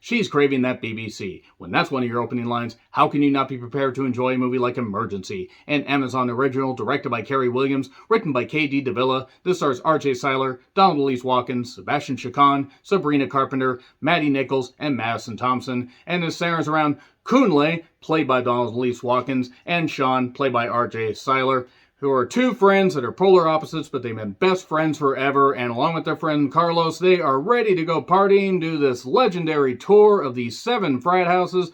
She's craving that BBC. When that's one of your opening lines, how can you not be prepared to enjoy a movie like Emergency? An Amazon original directed by Kerry Williams, written by K.D. Davila. This stars R.J. Seiler, Donald Elise Watkins, Sebastian Chacon, Sabrina Carpenter, Maddie Nichols, and Madison Thompson. And it centers around Kunle, played by Donald Elise Watkins, and Sean, played by R.J. Seiler, who are two friends that are polar opposites, but they've been best friends forever, and along with their friend Carlos, they are ready to go partying, do this legendary tour of these 7 frat houses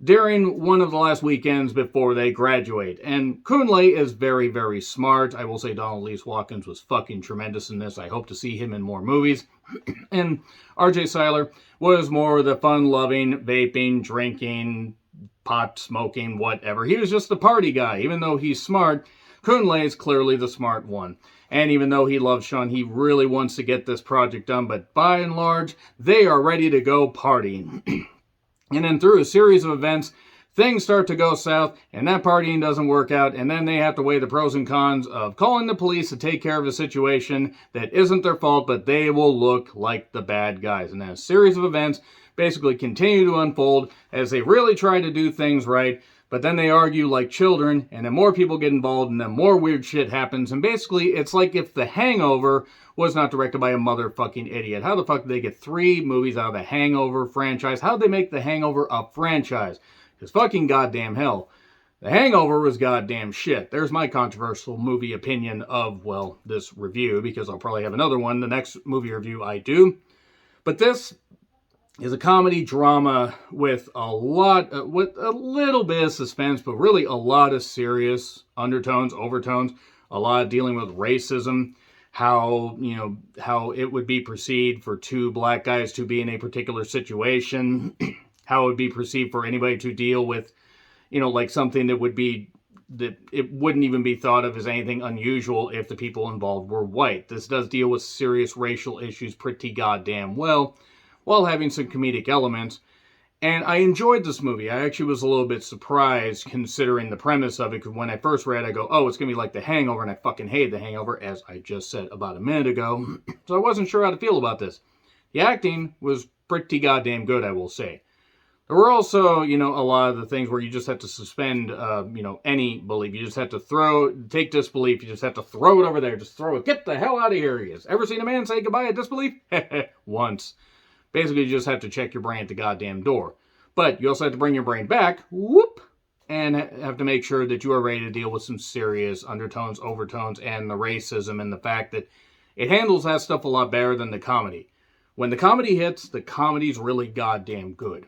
during one of the last weekends before they graduate. And Kunle is very, very smart. I will say Donald Elise Watkins was fucking tremendous in this. I hope to see him in more movies. And R.J. Seiler was more the fun-loving, vaping, drinking, pot smoking, whatever. He was just the party guy. Even though he's smart, Kunle is clearly the smart one. And even though he loves Sean, he really wants to get this project done. But by and large, they are ready to go partying. And then through a series of events, things start to go south, and that partying doesn't work out. And then they have to weigh the pros and cons of calling the police to take care of a situation that isn't their fault, but they will look like the bad guys. And then a series of events basically continue to unfold as they really try to do things right. But then they argue like children, and then more people get involved, and then more weird shit happens. And basically, it's like if The Hangover was not directed by a motherfucking idiot. How the fuck did they get 3 movies out of the Hangover franchise? How did they make The Hangover a franchise? Because fucking goddamn hell, The Hangover was goddamn shit. There's my controversial movie opinion of, well, this review, because I'll probably have another one the next movie review I do. But this is a comedy drama with with a little bit of suspense, but really a lot of serious undertones, overtones, a lot of dealing with racism, how it would be perceived for 2 black guys to be in a particular situation, how it would be perceived for anybody to deal with, like something that it wouldn't even be thought of as anything unusual if the people involved were white. This does deal with serious racial issues pretty goddamn well, while having some comedic elements. And I enjoyed this movie. I actually was a little bit surprised considering the premise of it, because when I first read it, I go, oh, it's going to be like The Hangover, and I fucking hated The Hangover, as I just said about a minute ago. So I wasn't sure how to feel about this. The acting was pretty goddamn good, I will say. There were also, a lot of the things where you just have to suspend, any belief. You just have to take disbelief. You just have to throw it over there. Just throw it. Get the hell out of here, he is. Ever seen a man say goodbye at disbelief? Once. Basically, you just have to check your brain at the goddamn door. But you also have to bring your brain back, and have to make sure that you are ready to deal with some serious undertones, overtones, and the racism, and the fact that it handles that stuff a lot better than the comedy. When the comedy hits, the comedy's really goddamn good.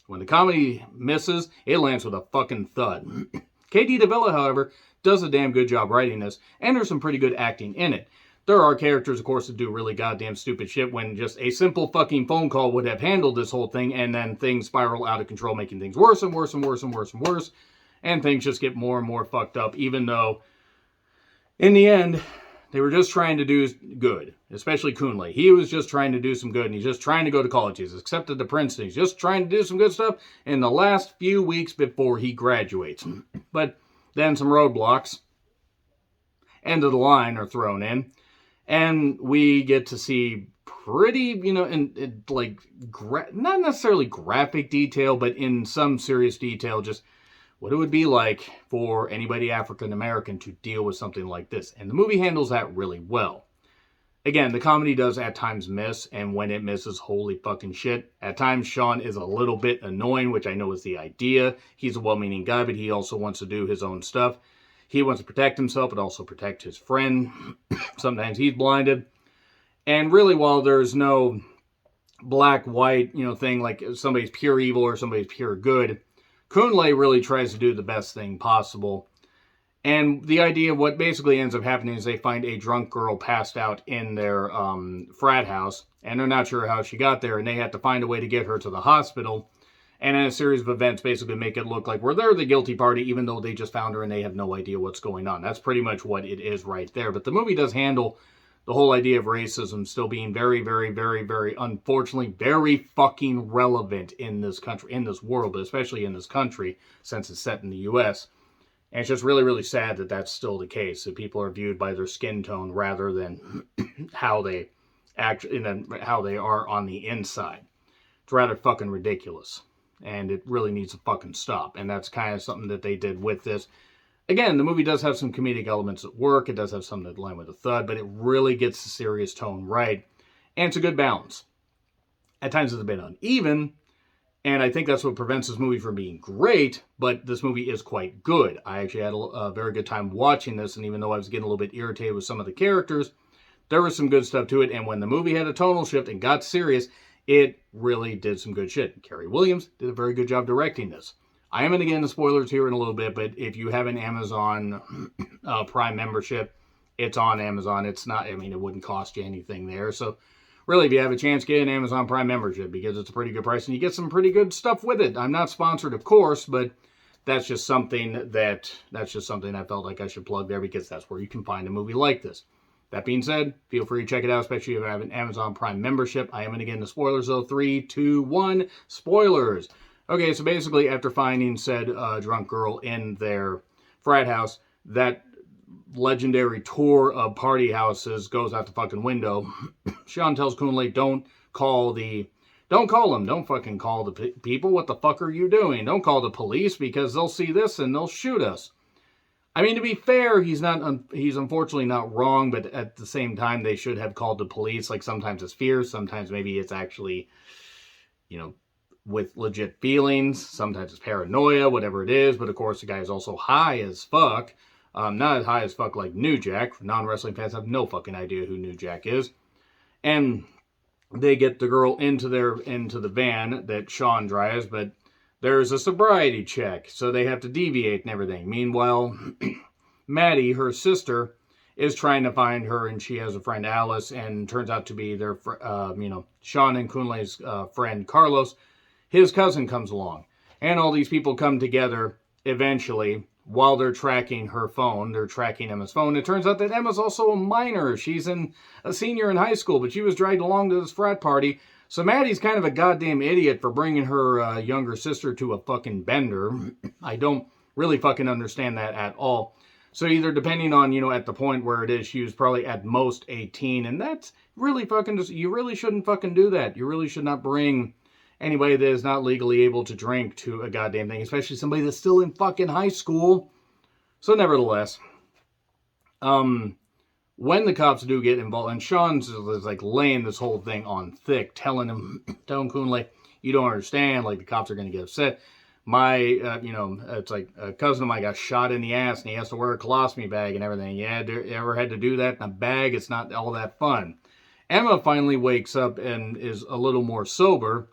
When the comedy misses, it lands with a fucking thud. K.D. Davila, however, does a damn good job writing this, and there's some pretty good acting in it. There are characters, of course, that do really goddamn stupid shit when just a simple fucking phone call would have handled this whole thing, and then things spiral out of control, making things worse and worse and worse and worse and worse, and things just get more and more fucked up, even though, in the end, they were just trying to do good, especially Kunle. He was just trying to do some good, and he's just trying to go to college. He's accepted to Princeton. He's just trying to do some good stuff in the last few weeks before he graduates. But then some roadblocks, end of the line, are thrown in. And we get to see pretty, not necessarily graphic detail, but in some serious detail, just what it would be like for anybody African-American to deal with something like this. And the movie handles that really well. Again, the comedy does at times miss, and when it misses, holy fucking shit. At times, Sean is a little bit annoying, which I know is the idea. He's a well-meaning guy, but he also wants to do his own stuff. He wants to protect himself, but also protect his friend. Sometimes he's blinded. And really, while there's no black-white, thing, like somebody's pure evil or somebody's pure good, Kunle really tries to do the best thing possible. And the idea of what basically ends up happening is they find a drunk girl passed out in their frat house, and they're not sure how she got there, and they have to find a way to get her to the hospital. And in a series of events basically make it look like they're the guilty party, even though they just found her and they have no idea what's going on. That's pretty much what it is right there. But the movie does handle the whole idea of racism still being very, very, very, very, unfortunately, very fucking relevant in this country, in this world, but especially in this country, since it's set in the U.S. And it's just really, really sad that that's still the case, that people are viewed by their skin tone rather than how they act, how they are on the inside. It's rather fucking ridiculous. And it really needs to fucking stop. And that's kind of something that they did with this. Again, the movie does have some comedic elements at work. It does have some that line with a thud, but it really gets the serious tone right. And it's a good balance. At times it's a bit uneven, and I think that's what prevents this movie from being great, but this movie is quite good. I actually had a very good time watching this, and even though I was getting a little bit irritated with some of the characters, there was some good stuff to it, and when the movie had a tonal shift and got serious, it really did some good shit. Kerry Williams did a very good job directing this. I am going to get into spoilers here in a little bit, but if you have an Amazon Prime membership, it's on Amazon. It's not, I mean, it wouldn't cost you anything there. So really, if you have a chance, get an Amazon Prime membership because it's a pretty good price and you get some pretty good stuff with it. I'm not sponsored, of course, but that's just something I felt like I should plug there because that's where you can find a movie like this. That being said, feel free to check it out, especially if you have an Amazon Prime membership. I am going to get into spoilers, though. 3, 2, 1, spoilers. Okay, so basically, after finding said drunk girl in their frat house, that legendary tour of party houses goes out the fucking window. Sean tells Kunle, don't call them. Don't fucking call the people. What the fuck are you doing? Don't call the police because they'll see this and they'll shoot us. I mean, to be fair, he's unfortunately not wrong, but at the same time, they should have called the police. Like, sometimes it's fear, sometimes maybe it's actually, with legit feelings. Sometimes it's paranoia, whatever it is. But of course, the guy is also high as fuck. Not as high as fuck like New Jack. Non-wrestling fans have no fucking idea who New Jack is. And they get the girl into the van that Sean drives, but there's a sobriety check, so they have to deviate and everything. Meanwhile, Maddie, her sister, is trying to find her, and she has a friend, Alice, and turns out to be their, Sean and Kunle's friend, Carlos. His cousin comes along, and all these people come together eventually while they're tracking her phone. They're tracking Emma's phone. It turns out that Emma's also a minor. She's a senior in high school, but she was dragged along to this frat party. So Maddie's kind of a goddamn idiot for bringing her younger sister to a fucking bender. I don't really fucking understand that at all. So either depending on, at the point where it is, she was probably at most 18. And that's really fucking, you really shouldn't fucking do that. You really should not bring anybody that is not legally able to drink to a goddamn thing, especially somebody that's still in fucking high school. So nevertheless, when the cops do get involved, and Sean's is like laying this whole thing on thick, telling Kunle, you don't understand, like the cops are going to get upset. It's like a cousin of mine got shot in the ass and he has to wear a colostomy bag and everything. Yeah, ever had to do that in a bag? It's not all that fun. Emma finally wakes up and is a little more sober.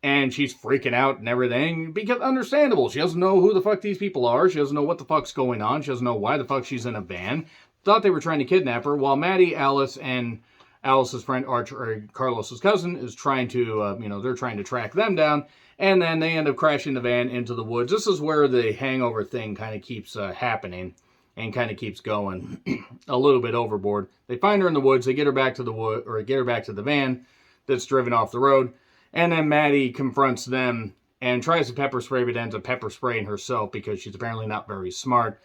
And she's freaking out and everything, because understandable. She doesn't know who the fuck these people are. She doesn't know what the fuck's going on. She doesn't know why the fuck she's in a van. Thought they were trying to kidnap her, while Maddie, Alice, and Alice's friend Archer, or Carlos's cousin, is trying to, they're trying to track them down. And then they end up crashing the van into the woods. This is where the hangover thing kind of keeps happening and kind of keeps going a little bit overboard. They find her in the woods. They get her back to the van that's driven off the road. And then Maddie confronts them and tries to pepper spray, but ends up pepper spraying herself because she's apparently not very smart.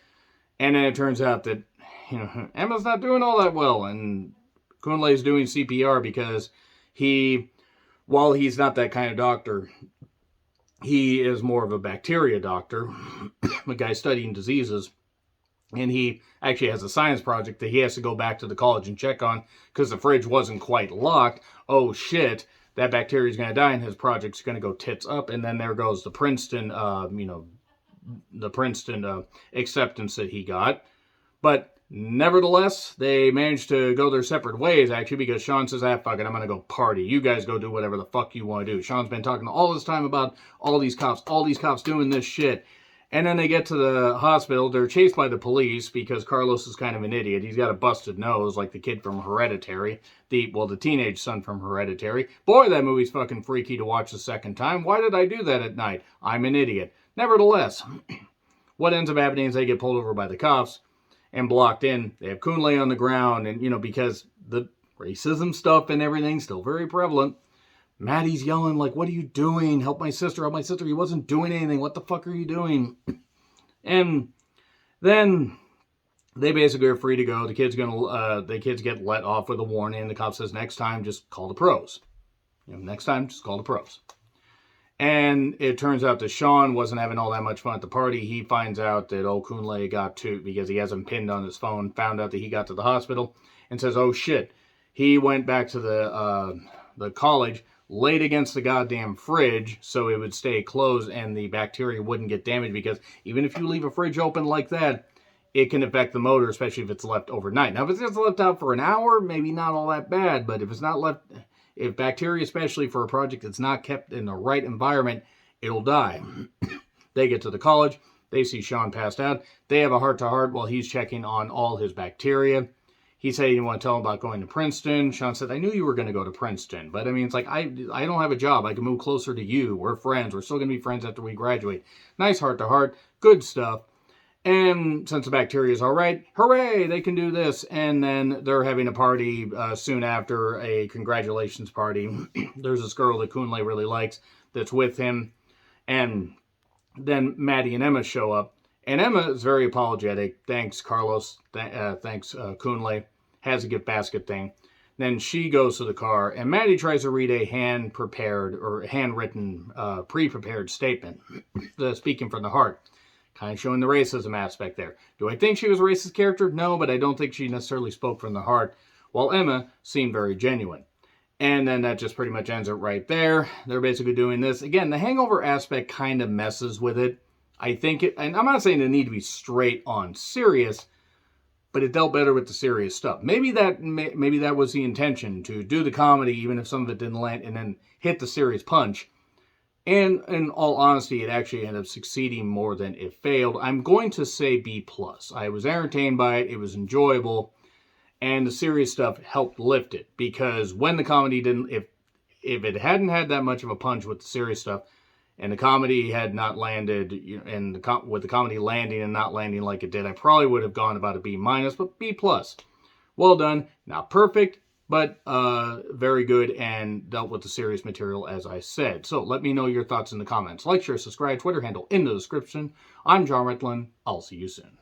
And then it turns out that, Emma's not doing all that well. And Kunle's doing CPR because while he's not that kind of doctor, he is more of a bacteria doctor, a guy studying diseases. And he actually has a science project that he has to go back to the college and check on because the fridge wasn't quite locked. Oh, shit. That bacteria is going to die and his project's going to go tits up. And then there goes the Princeton, acceptance that he got. But nevertheless, they managed to go their separate ways, actually, because Sean says, fuck it, I'm going to go party. You guys go do whatever the fuck you want to do. Sean's been talking all this time about all these cops doing this shit. And then they get to the hospital. They're chased by the police because Carlos is kind of an idiot. He's got a busted nose like the kid from Hereditary. The teenage son from Hereditary. Boy, that movie's fucking freaky to watch the second time. Why did I do that at night? I'm an idiot. Nevertheless, what ends up happening is they get pulled over by the cops and blocked in. They have Kunle on the ground. And, because the racism stuff and everything's still very prevalent. Maddie's yelling, like, what are you doing? Help my sister, help my sister. He wasn't doing anything. What the fuck are you doing? And then they basically are free to go. The kids get let off with a warning. The cop says, next time, just call the pros. Next time, just call the pros. And it turns out that Sean wasn't having all that much fun at the party. He finds out that Kunle got to, because he has him pinned on his phone, found out that he got to the hospital and says, oh shit. He went back to the college, laid against the goddamn fridge so it would stay closed and the bacteria wouldn't get damaged, because even if you leave a fridge open like that, it can affect the motor, especially if it's left overnight. Now, if it's just left out for an hour, maybe not all that bad, but if it's not left, if bacteria, especially for a project that's not kept in the right environment, it'll die. They get to the college, they see Sean passed out, they have a heart-to-heart while he's checking on all his bacteria. He said he didn't want to tell him about going to Princeton. Sean said, I knew you were going to go to Princeton. But I mean, it's like, I don't have a job. I can move closer to you. We're friends. We're still going to be friends after we graduate. Nice heart-to-heart. Good stuff. And since the bacteria is all right, hooray, they can do this. And then they're having a party soon after, a congratulations party. There's this girl that Kunle really likes that's with him. And then Maddie and Emma show up. And Emma is very apologetic. Thanks, Carlos. Thanks, Kunle. Has a gift basket thing. Then she goes to the car, and Maddie tries to read a hand-prepared or handwritten, pre-prepared statement, speaking from the heart. Kind of showing the racism aspect there. Do I think she was a racist character? No, but I don't think she necessarily spoke from the heart, while Emma seemed very genuine. And then that just pretty much ends it right there. They're basically doing this. Again, the hangover aspect kind of messes with it. I think it, and I'm not saying it need to be straight on serious, but it dealt better with the serious stuff. Maybe that was the intention, to do the comedy, even if some of it didn't land, and then hit the serious punch. And in all honesty, it actually ended up succeeding more than it failed. I'm going to say B+. I was entertained by it. It was enjoyable. And the serious stuff helped lift it. Because when the comedy didn't, if it hadn't had that much of a punch with the serious stuff, and the comedy had not landed, and with the comedy landing and not landing like it did, I probably would have gone about a B-, but B+. Well done. Not perfect, but very good, and dealt with the serious material, as I said. So let me know your thoughts in the comments. Like, share, subscribe, Twitter handle in the description. I'm John Ritlin. I'll see you soon.